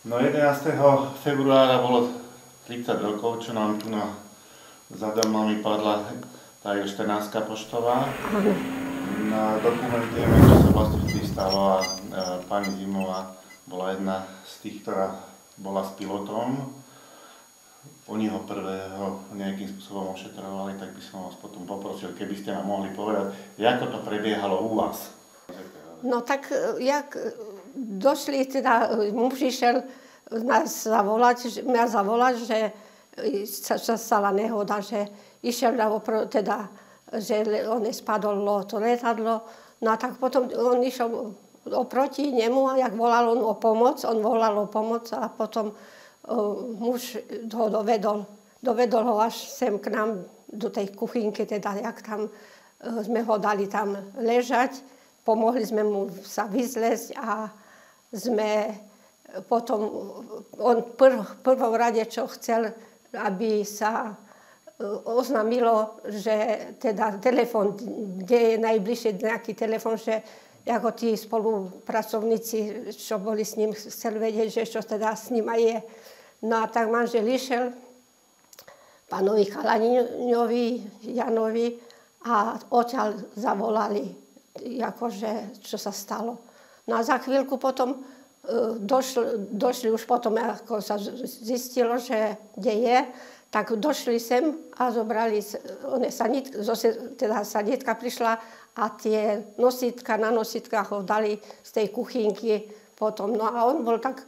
No 11. februára bolo 30 rokov, čo nám tu za domami padla tá 14. poštová. Dokumentujeme, čo sa vlastne vtedy stalo a pani Zimová bola jedna z tých, ktorá bola s pilotom. Oni ho prvého nejakým spôsobom ošetrovali, tak by som vás potom poprosil, keby ste nám mohli povedať, ako to prebiehalo u vás. No tak, jak došli, teda muž išiel mňa zavolať, že sa stala nehoda, že išiel teda, že on spadol to letadlo. No a tak potom on išiel oproti nemu a jak volal on volal o pomoc a potom muž ho dovedol ho až sem k nám do tej kuchynky, teda jak tam sme ho dali tam ležať. Pomohli sme mu sa vyzlesť a sme potom, on prvom rade, čo chcel, aby sa oznámilo, že teda telefon, kde je najbližšie nejaký telefon, že ako tí spolupracovníci, čo boli s ním, chcel vedieť, že čo teda s ním aj je. No a tak manžel išiel pánovi Chalaniňovi, Janovi a odtiaľ zavolali, akože, čo sa stalo. No a za chvíľku potom došli už potom, ako sa zistilo, že kde je, tak došli sem a zobrali, teda sanitka prišla a tie nosítka, na nosítkach ho dali z tej kuchynky potom. No a on bol tak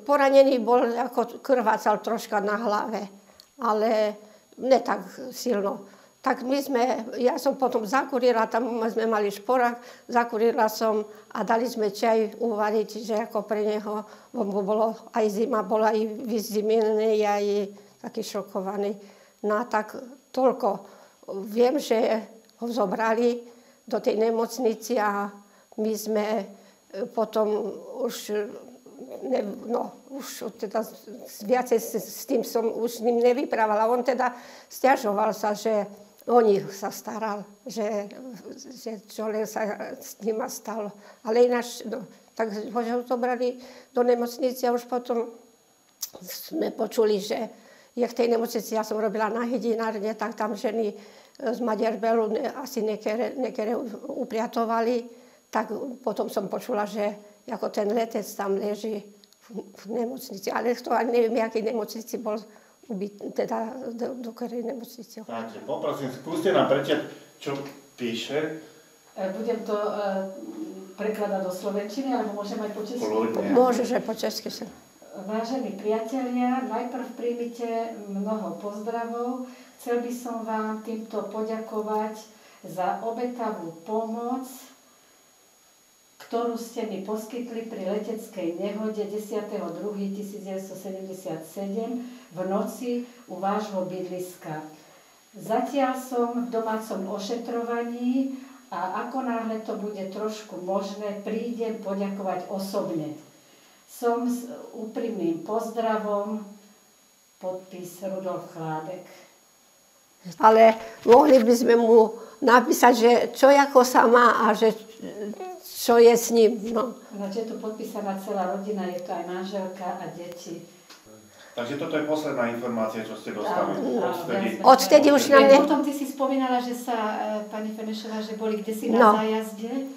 poranený, bol ako krvácal troška na hlave, ale ne tak silno. Tak ja som potom zakurila, tam sme mali šporák, zakurila som a dali sme čaj uvariť, že ako pre neho, bolo aj zima, bola aj vyzimený, aj taký šokovaný. No a tak toľko. Viem, že ho zobrali do tej nemocnici a my sme potom už teda viacej s tým som už s ním nevyprávala. On teda sťažoval sa, že o nich sa staral, že čo len sa s ním stalo. Ale ináč, tak ho zobrali do nemocnice a už potom sme počuli, že v tej nemocnici, ja som robila na hydinárne, tak tam ženy z Maďarbelu asi niekere upriatovali. Tak potom som počula, že ako ten letec tam leží v nemocnici. Ale to ani neviem, aký nemocnici bol teda do ktorej nemocnice. Takže poprosím, skúste nám prečítať, čo píše. Budem to prekladať do slovenčiny, alebo môžem aj po česky? Môžeš aj po česky. Vážení priatelia, najprv príjmite mnoho pozdravov. Chcel by som vám týmto poďakovať za obetavú pomoc, ktorú ste mi poskytli pri leteckej nehode 10.2.1977 v noci u vášho bydliska. Zatiaľ som v domácom ošetrovaní a ako náhle to bude trošku možné, prídem poďakovať osobne. Som s úprimným pozdravom, podpis Rudolf Chládek. Ale mohli by sme mu napísať, že čo ako sa má a že čo je s ním. No. Je tu podpísaná celá rodina, je to aj manželka a deti. Takže toto je posledná informácia, čo ste dostali odtedy už nám Potom ty si spomínala, že sa pani Fenešová, že boli kdesi na zájazde.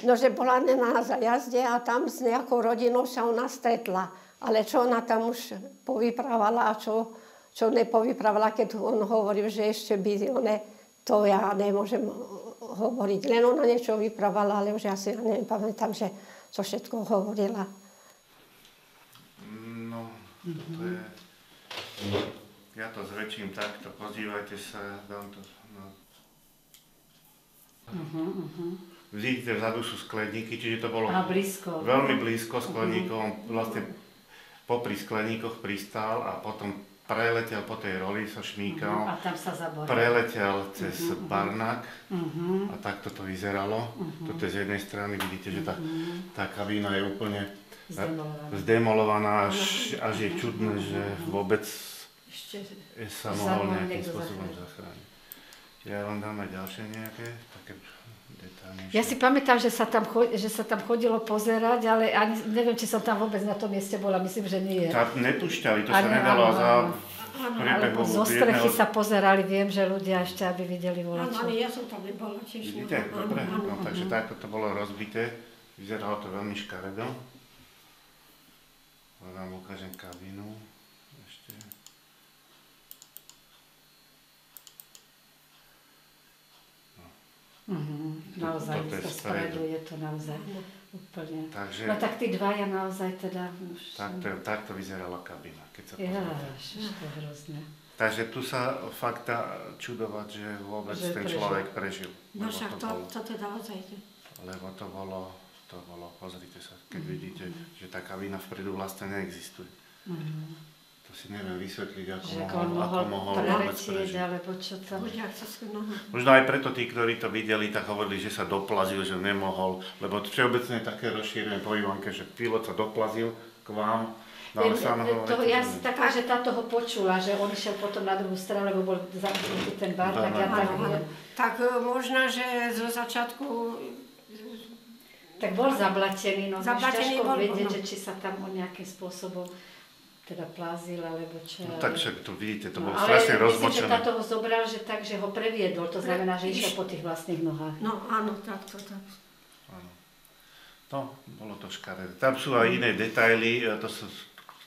No, že bola na zájazde a tam s nejakou rodinou sa ona stretla. Ale čo ona tam už povyprávala a čo nepovyprávala, keď on hovoril, že ešte by to ja nemôžem hovoriť. Len ona niečo vyprávala, ale už ja si nepamätám, že čo všetko hovorila. No, to je... Ja to zväčším takto, podívajte sa, dám to... No. Vidíte, vzadu sú skleníky, čiže to bolo blízko. Veľmi blízko skleníkov. Vlastne popri skleníkoch pristál a potom preletel po tej roli, sa šmíkal, a tam sa zaboril. Preletel cez Barnak a takto to vyzeralo. Toto je z jednej strany, vidíte, že tá kabína je úplne zdemolovaná, až je čudné, že vôbec sa mohol nejakým spôsobom zachrániť. Ja vám dám aj ďalšie nejaké, také detálnejšie. Ja si pamätám, že sa tam chodilo pozerať, ale ani neviem, či som tam vôbec na tom mieste bola, myslím, že nie. Nepúšťali, to sa nedalo za alebo zo strechy sa pozerali, viem, že ľudia ešte, aby videli volačo. Áno, ja som tam nebola tiež. Vidíte, dobre, no, takže takto to bolo rozbité, vyzeralo to veľmi škaredo. Vám ukážem kabínu ešte. Naozaj, to spredu je to naozaj úplne. Takže, no tak tí dvaja naozaj teda... Takto vyzerala kabína, keď sa pozriete. To je hrozné. Takže tu sa fakt dá čudovať, že vôbec ten človek prežil. No však to teda ozaj. Lebo to bolo, pozrite sa, keď vidíte, že tá kabína vpredu vlastne neexistuje. To si neviem vysvetliť, ako mohol vôbec prežiť. Alebo čo tam. Možno aj preto tí, ktorí to videli, tak hovorili, že sa doplazil, že nemohol, lebo všeobecne je také rozšírené po Ivanke, že pilot sa doplazil k vám. Ja si taká, že táto ho počula, že on išiel potom na druhú stranu, lebo bol zamknutý ten bar, tak ja tak viem. Tak možno, že zo začiatku... Tak bol zablatený, no Zablatený ťažko bol, vedieť, no. že či sa tam on nejakým spôsobom teda plázil, alebo čo. No tak však to vidíte, to bolo ale strašne myslím, rozmočené. že táto ho zobral, že tak, že ho previedol, to znamená, že išiel po tých vlastných nohách. No áno, tak. No, bolo to škaredé. Tam sú aj iné detaily,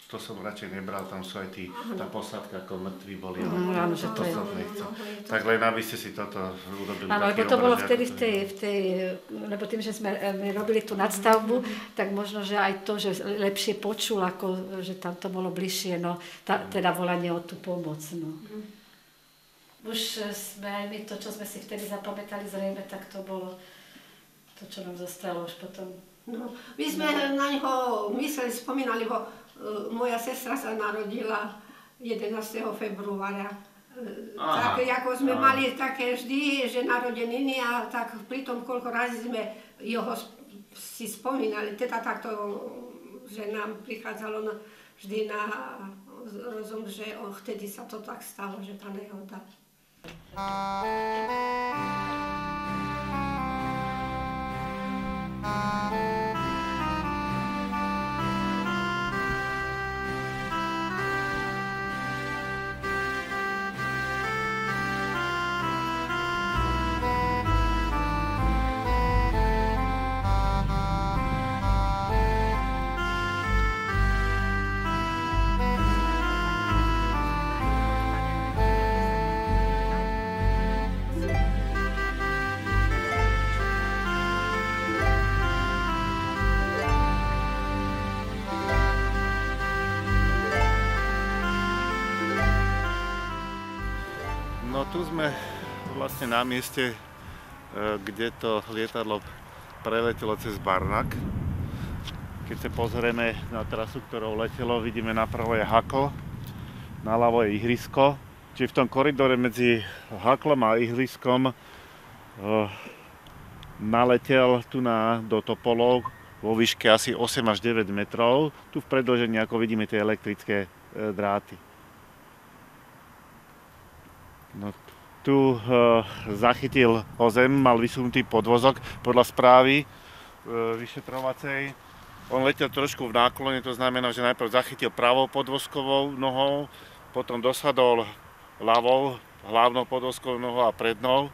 to som radšej nebral, tam sú aj tá posádka, ako mŕtvi boli. Áno, že to je. Tak len aby ste si toto urobili. Áno, lebo to bolo vtedy v tej, lebo tým, že sme robili tú nadstavbu, tak možno, že aj to, že lepšie počul, ako že tam to bolo bližšie, no, teda volanie o tú pomoc, no. Už sme aj my, to, čo sme si vtedy zapamätali zrejme, tak to bolo to, čo nám zostalo už potom. No, my sme na neho mysleli, spomínali ho, moja sestra sa narodila 11. februára. Tak ako sme mali také vždy, že narodeniny a tak pri tom, koľko razy sme jeho si spomínali, teda takto, že nám prichádzalo vždy na rozum, že vtedy sa to tak stalo, že tá nehoda. No tu sme vlastne na mieste, kde to lietadlo preletelo cez Barnak. Keď sa pozrieme na trasu, ktorou letelo, vidíme napravo je Hakl, naľavo je ihrisko. Čiže v tom koridore medzi Haklom a ihriskom naletel tu do Topolov vo výške asi 8 až 9 metrov. Tu v predĺžení, ako vidíme, tie elektrické dráty. No, tu zachytil o zem, mal vysunutý podvozok podľa správy vyšetrovacej. On letel trošku v náklone, to znamená, že najprv zachytil pravou podvozkovou nohou, potom dosadol ľavou, hlavnou podvozkovou nohou a prednou.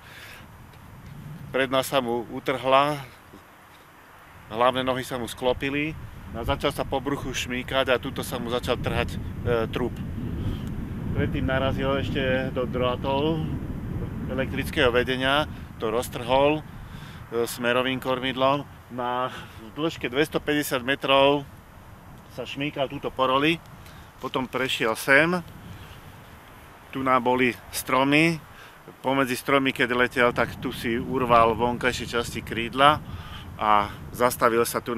Predná sa mu utrhla, hlavné nohy sa mu sklopili, a začal sa po bruchu šmýkať a tuto sa mu začal trhať trup. Predtým narazil ešte do drátov elektrického vedenia, to roztrhol smerovým kormidlom. Na dĺžke 250 metrov sa šmýkal túto po roli, potom prešiel sem. Tu nám boli stromy, pomedzi stromy, keď letel, tak tu si urval vonkajšie časti krídla a zastavil sa tu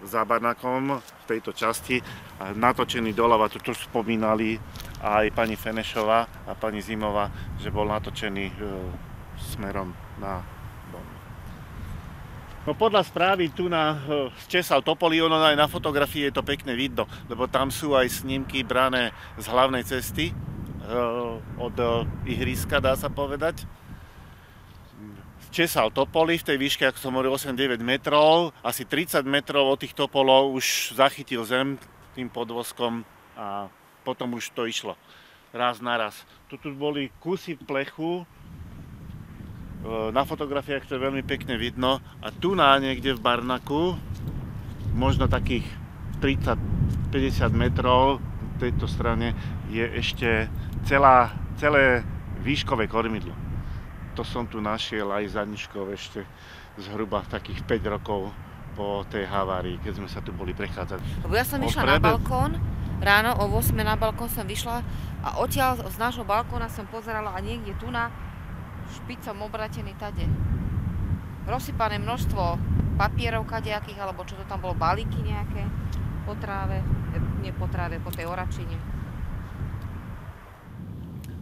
za Barnakom v tejto časti a natočený doľava, tu spomínali aj pani Fenešová a pani Zimová, že bol natočený smerom na Bon. No podľa správy tu zčesal Topolí, ono aj na fotografii je to pekne vidno, lebo tam sú aj snímky brané z hlavnej cesty od ihriska, dá sa povedať. Česal topoly v tej výške, ako som hovoril, 8-9 metrov. Asi 30 metrov od tých topolov už zachytil zem tým podvozkom a potom už to išlo raz na raz. Tu boli kusy plechu, na fotografiách to je veľmi pekne vidno. A tu niekde v Barnaku, možno takých 30-50 metrov v tejto strane, je ešte celé výškové kormidlo. To som tu našiel aj za Nižkou ešte zhruba takých 5 rokov po tej havárii, keď sme sa tu boli prechádzať. Lebo ja som išla na balkón, ráno o 8 na balkón som vyšla a odtiaľ z nášho balkóna som pozerala a niekde tu na špicom obratený tade. Rozsypané množstvo papierov kadejakých, alebo čo to tam bolo, balíky nejaké po tráve, nie po tráve, po tej oračine.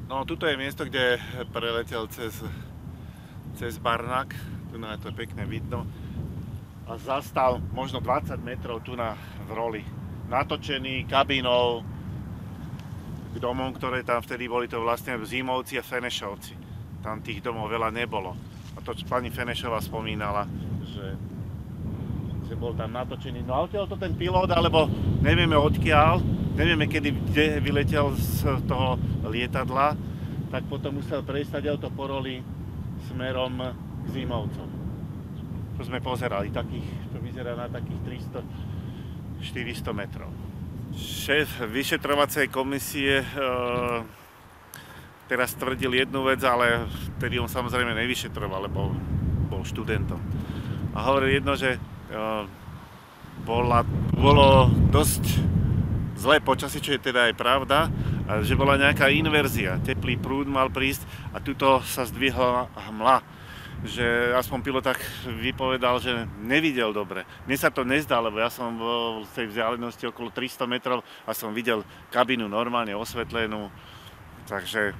No, tuto je miesto, kde preletel cez Barnak, tu je to pekne vidno. A zastal možno 20 metrov tu v roli. Natočený kabínou k domom, ktoré tam vtedy boli, to vlastne Zimovci a Fenešovci. Tam tých domov veľa nebolo. A to pani Fenešová spomínala, že bol tam natočený. No a odtiaľ to ten pilot, alebo nevieme odkiaľ, nevieme kde vyletel z toho lietadla, tak potom musel prejsť to po roli smerom k Zimovcom. To sme pozerali, to vyzerá na takých 300-400 metrov. Šéf vyšetrovacej komisie teraz tvrdil jednu vec, ale vtedy on samozrejme nevyšetroval, lebo bol študentom. A hovoril jedno, že bolo dosť zlé počasie, čo je teda aj pravda, a že bola nejaká inverzia, teplý prúd mal prísť a tuto sa zdvihla hmla. Že aspoň pilot tak vypovedal, že nevidel dobre. Mne sa to nezdá, lebo ja som bol v tej vzdialenosti okolo 300 metrov a som videl kabínu normálne osvetlenú, takže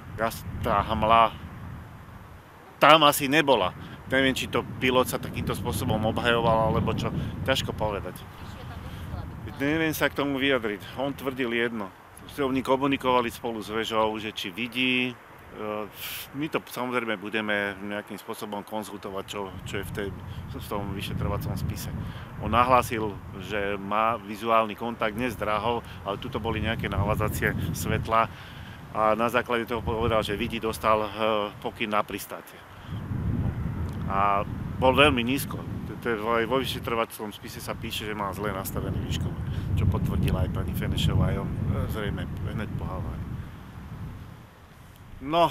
tá hmla tam asi nebola. Neviem, či to pilot sa takýmto spôsobom obhajoval, alebo čo, ťažko povedať. Neviem sa k tomu vyjadriť. On tvrdil jedno. Oni komunikovali spolu s väžou, že či vidí. My to samozrejme budeme nejakým spôsobom konzultovať, čo je v tom vyšetrovacom spise. On nahlásil, že má vizuálny kontakt, nie s dráhou, ale tuto boli nejaké nahlázacie svetla a na základe toho povedal, že vidí, dostal pokyn na pristátie. A bol veľmi nízko. Aj vo vyšetrovacom spise sa píše, že má zle nastavený výškov, čo potvrdila aj pani Fenešová, aj on zrejme hneď po havárii. No,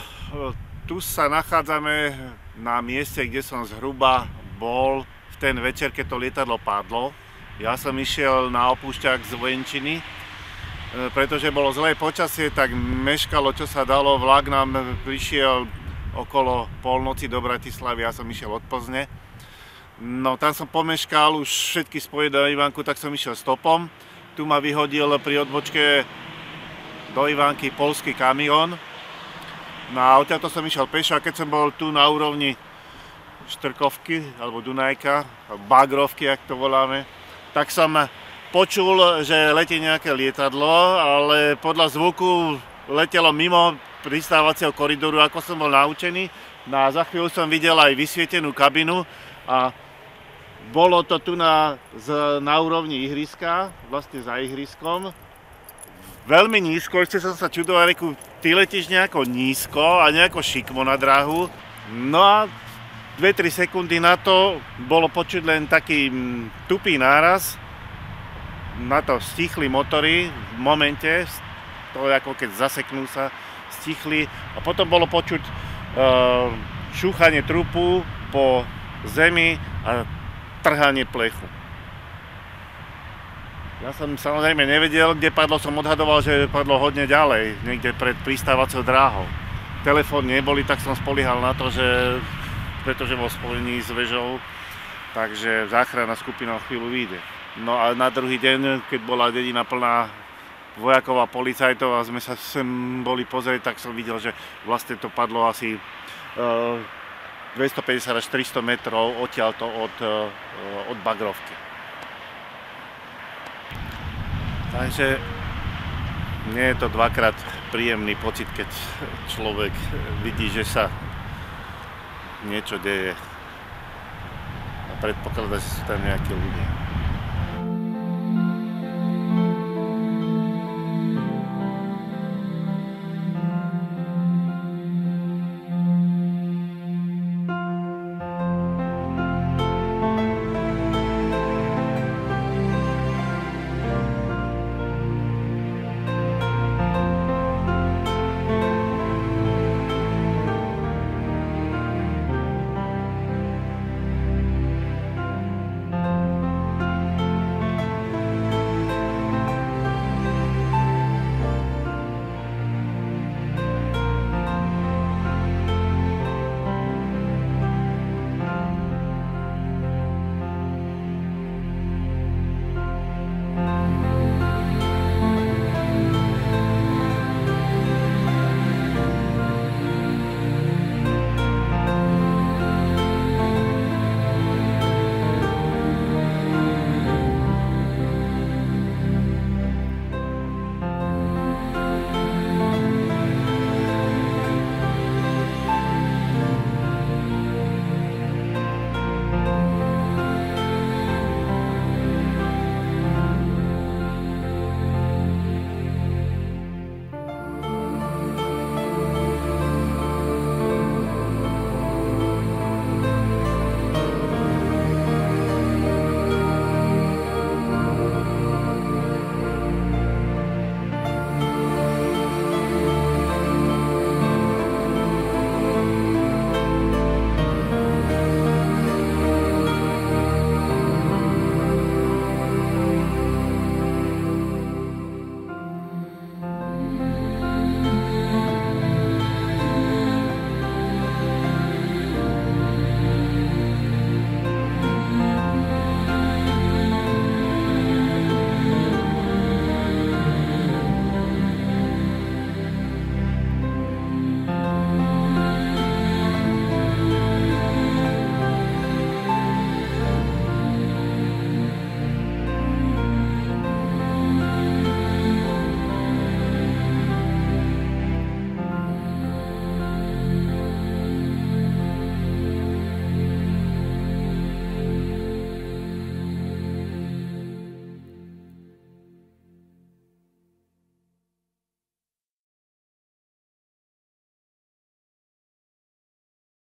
tu sa nachádzame na mieste, kde som zhruba bol v ten večer, keď to lietadlo padlo. Ja som išiel na opúšťak z Vojenčiny, pretože bolo zlé počasie, tak meškalo, čo sa dalo. Vlak nám prišiel okolo polnoci do Bratislavy, ja som išiel od Plzne. No tam som pomeškal už všetky spoje do Ivánku, tak som išiel stopom. Tu ma vyhodil pri odbočke do Ivánky poľský kamión. No a odtiaľto som išiel pešo a keď som bol tu na úrovni Štrkovky, alebo Dunajka, Bagrovky, jak to voláme, tak som počul, že letí nejaké lietadlo, ale podľa zvuku letelo mimo pristávacieho koridoru, ako som bol naučený. No a za chvíľu som videl aj vysvietenú kabinu a bolo to tu na úrovni ihriska, vlastne za ihriskom. Veľmi nízko, ešte som sa čudoval, reku, ty letíš nejako nízko a nejako šikmo na dráhu. No a 2-3 sekundy na to bolo počuť len taký tupý náraz. Na to stichli motory v momente, to je ako keď zaseknú sa, stichli a potom bolo počuť šúchanie trupu po zemi a trhanie plechu. Ja som samozrejme nevedel, kde padlo, som odhadoval, že padlo hodne ďalej, niekde pred pristávacou dráhou. Telefón neboli, tak som spoliehal na to, pretože bol spojený s väžou, takže záchranná skupina chvíľu vyjde. No a na druhý deň, keď bola dedina plná vojakov a policajtov a sme sa sem boli pozrieť, tak som videl, že vlastne to padlo asi 250 až 300 metrov odtiaľto od Bagrovky. Takže nie je to dvakrát príjemný pocit, keď človek vidí, že sa niečo deje a predpokladá, že sú tam nejakí ľudia.